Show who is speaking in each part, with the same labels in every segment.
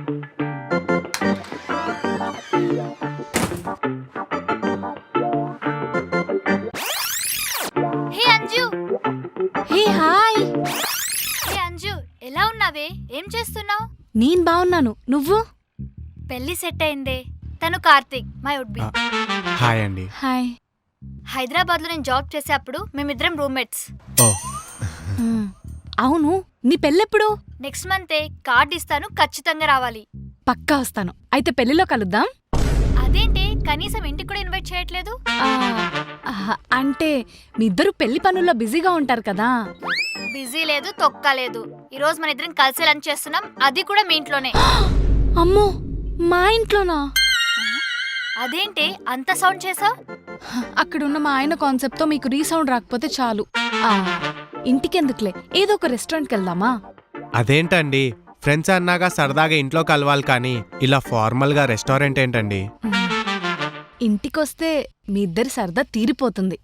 Speaker 1: హే Anju,
Speaker 2: hey hi.
Speaker 1: హే అంజు, ఎలా ఉన్నావే? ఏం చేస్తున్నావు?
Speaker 2: నేను బాగున్నాను, నువ్వు?
Speaker 1: పెళ్లి సెట్ అయిందే. తను Karthik, my would be.
Speaker 3: Hi అండి.
Speaker 2: హాయ్.
Speaker 1: హైదరాబాద్ లో నేను జాబ్ చేసేప్పుడు మేమిద్దరం రూమ్మేట్స్.
Speaker 3: ఓ
Speaker 2: అవును, నీ పెళ్ళెప్పుడు?
Speaker 1: నెక్స్ట్ మంతే. కార్డ్ ఇస్తాను, ఖచ్చితంగా రావాలి.
Speaker 2: పక్కా వస్తాను. అయితే పెళ్లిలో కలుద్దాం.
Speaker 1: అదేంటి కనీసం ఇంటికి కూడా ఇన్వైట్ చేయట్లేదు?
Speaker 2: అంటే మీ ఇద్దరు పెళ్లి పనుల్లో బిజీగా ఉంటారు కదా.
Speaker 1: బిజీ లేదు, తొక్క లేదు. ఈ రోజు మన ఇద్దరం కలిసి లంచ్ చేస్తున్నాం, అది కూడా మీ ఇంట్లోనే.
Speaker 2: అమ్మో, మా ఇంట్లోనా?
Speaker 1: అదేంటి అంత సౌండ్ చేసావు?
Speaker 2: అక్కడున్న మా ఆయన కాన్సెప్ట్తో మీకు రీసౌండ్ రాకపోతే చాలు. ఇంటికెందుకులే, ఏదో ఒక రెస్టారెంట్కి వెళ్దామా?
Speaker 3: అదేంటండి, ఫ్రెండ్స్ అన్నాక సరదాగా ఇంట్లో కలవాలి కానీ ఇలా ఫార్మల్ గా రెస్టారెంట్ ఏంటండి?
Speaker 2: ఇంటికొస్తే మీ ఇద్దరి సరదా తీరిపోతుంది.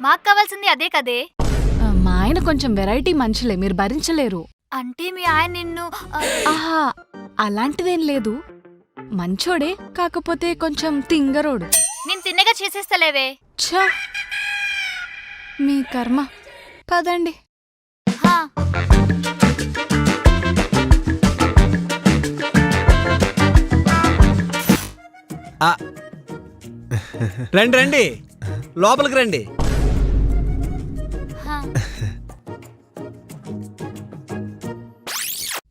Speaker 1: మాకు కావాల్సింది అదే కదే.
Speaker 2: మా ఆయన కొంచెం వెరైటీ మనుషులే, మీరు భరించలేరు.
Speaker 1: అంటే మీ ఆయన నిన్ను
Speaker 2: ఆహా, అలాంటిదేం లేదు. మంచోడే, కాకపోతే కొంచెం తింగరోడు.
Speaker 1: నేను తిన్నగా చేసేస్తలేవే.
Speaker 2: ఛా, మీ కర్మ. పదండి.
Speaker 1: హా.
Speaker 4: రండి రండి, లోపలికి రండి.
Speaker 1: హా.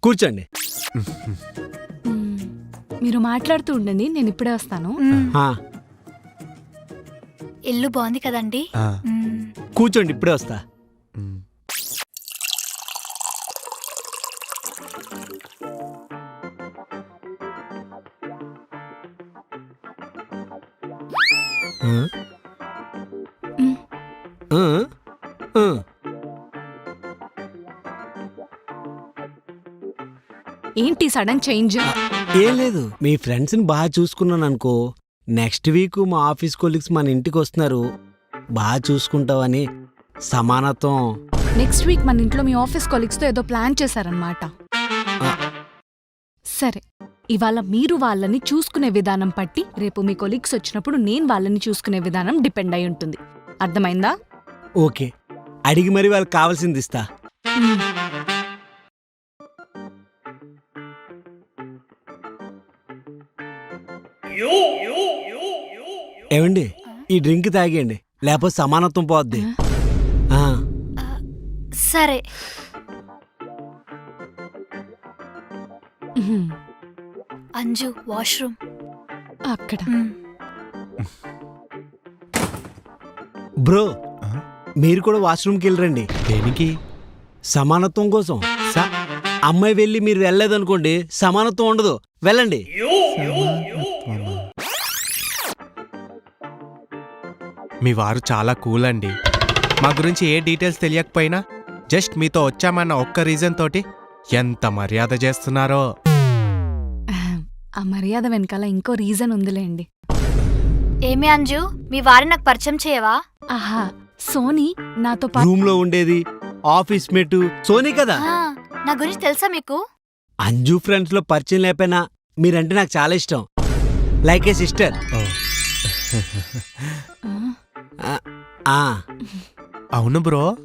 Speaker 4: కూర్చోండి.
Speaker 2: మీరు మాట్లాడుతూ ఉండండి, నేను ఇప్పుడే వస్తాను.
Speaker 4: ఆ,
Speaker 1: ఇల్లు బాగుంది కదండి.
Speaker 3: ఆ,
Speaker 4: కూర్చోండి, ఇప్పుడే వస్తా.
Speaker 3: మ్.
Speaker 4: ఆ?
Speaker 2: మ్.
Speaker 4: ఆ? ఆ.
Speaker 2: ఏంటి సడన్ చేంజ్?
Speaker 4: ఏం లేదు, మీ ఫ్రెండ్స్ని బాగా చూసుకున్నాను అనుకో. నెక్స్ట్ వీక్ మా ఆఫీస్ కొలీగ్స్ మన ఇంటికి వస్తున్నారు. బాగా చూసుకుంటావని సమానత్వం.
Speaker 2: నెక్స్ట్ వీక్ మన ఇంట్లో మీ ఆఫీస్ కొలీగ్స్తో ఏదో ప్లాన్ చేశారనమాట. సరే, ఇవాళ మీరు వాళ్ళని చూసుకునే విధానం పట్టి రేపు మీ కొలీగ్స్ వచ్చినప్పుడు నేను వాళ్ళని చూసుకునే విధానం డిపెండ్ అయి ఉంటుంది. అర్థమైందా?
Speaker 4: ఓకే, అడిగి మరి వాళ్ళకి కావాల్సింది ఇస్తా. ఏమండి, ఈ డ్రింక్ తాగేయండి, లేకపోతే సమానత్వం పోద్ది. ఆ,
Speaker 1: సరే. అంజు, వాష్రూమ్
Speaker 2: అక్కడ.
Speaker 4: బ్రో,
Speaker 3: ఆ?
Speaker 4: మీరు కూడా వాష్రూమ్కి వెళ్ళరండి.
Speaker 3: దేనికి?
Speaker 4: సమానత్వం కోసం.
Speaker 3: స-
Speaker 4: అమ్మాయి వెళ్ళి మీరు వెళ్ళలేదనుకోండి, సమానత్వం ఉండదు. వెళ్ళండి.
Speaker 3: సమానత్వమా? మీ వారు చాలా కూల్ అండి. మా గురించి ఏ డీటెయిల్స్ తెలియకపోయినా జస్ట్ మీతో వచ్చామన్న ఒక్క రీజన్ తోటి ఎంత మర్యాద చేస్తున్నారో.
Speaker 2: ఆ మర్యాద వెనకాల ఇంకో రీజన్ ఉందిలేండి.
Speaker 1: ఏమి అంజు, మీ వారిని నాకు పరిచయం చేయవా?
Speaker 2: ఆహా, సోనీ నాతో పాటు.
Speaker 4: రూమ్ లో ఉండేది ఆఫీస్ మేట్ సోనీ కదా.
Speaker 1: ఆ, నా గురించి తెలుసా మీకు?
Speaker 4: అంజు ఫ్రెండ్స్ లో పరిచయం లేకపోయినా మీరంటే నాకు చాలా ఇష్టం. Like a sister.
Speaker 3: ఓ.
Speaker 2: ఆ,
Speaker 3: అవును బ్రో,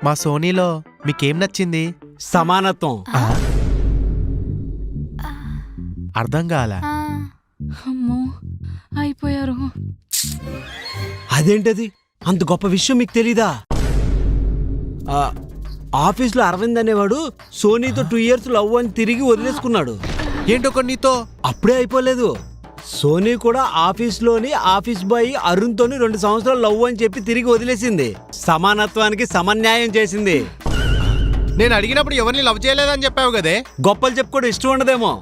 Speaker 3: మా సోనీలో మీకేం నచ్చింది?
Speaker 4: సమానత్వం.
Speaker 3: అర్థం కాలా?
Speaker 1: ఆ,
Speaker 2: అమ్మో, అయిపోయారు.
Speaker 4: అదేంటది, అంత గొప్ప విషయం మీకు తెలీదా? ఆఫీస్లో అరవింద్ అనేవాడు సోనీతో 2 years లవ్ అని తిరిగి వదిలేసుకున్నాడు.
Speaker 3: ఏంటో నీతో
Speaker 4: అప్పుడే అయిపోలేదు. సోనీ కూడా ఆఫీస్లోని ఆఫీస్ బాయ్ అరుణ్తోని 2 సంవత్సరాలు లవ్ అని చెప్పి తిరిగి వదిలేసింది. సమానత్వానికి సమన్యాయం చేసింది.
Speaker 3: నేను అడిగినప్పుడు ఎవరిని లవ్ చేయలేదని చెప్పావు కదే.
Speaker 4: గొప్పలు చెప్పుకోవడం ఇష్టం ఉండదేమో.